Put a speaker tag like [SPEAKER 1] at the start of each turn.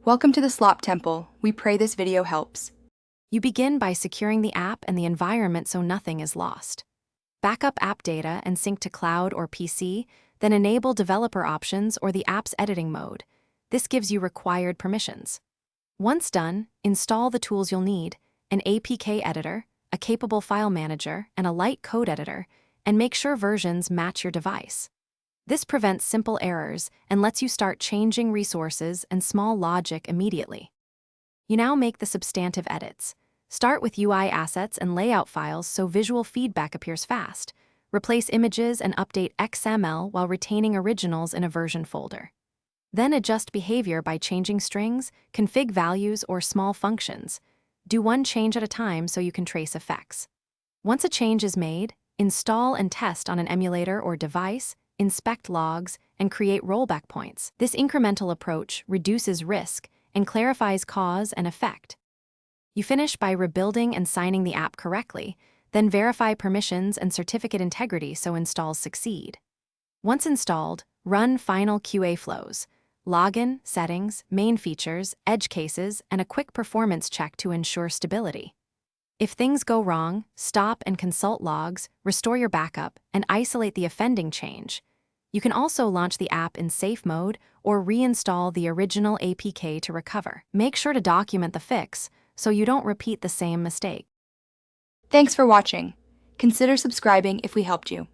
[SPEAKER 1] Welcome to the Slop Temple. We pray this video helps.
[SPEAKER 2] You begin by securing the app and the environment so nothing is lost. Backup app data and sync to cloud or PC, then enable developer options or the app's editing mode. This gives you required permissions. Once done, install the tools you'll need: an APK editor, a capable file manager, and a light code editor, and make sure versions match your device. This prevents simple errors and lets you start changing resources and small logic immediately. You now make the substantive edits. Start with UI assets and layout files so visual feedback appears fast. Replace images and update XML while retaining originals in a version folder. Then adjust behavior by changing strings, config values, or small functions. Do one change at a time so you can trace effects. Once a change is made, install and test on an emulator or device, inspect logs, and create rollback points. This incremental approach reduces risk and clarifies cause and effect. You finish by rebuilding and signing the app correctly, then verify permissions and certificate integrity so installs succeed. Once installed, run final QA flows, login, settings, main features, edge cases, and a quick performance check to ensure stability. If things go wrong, stop and consult logs, restore your backup, and isolate the offending change. You can also launch the app in safe mode or reinstall the original APK to recover. Make sure to document the fix so you don't repeat the same mistake.
[SPEAKER 1] Thanks for watching. Consider subscribing if we helped you.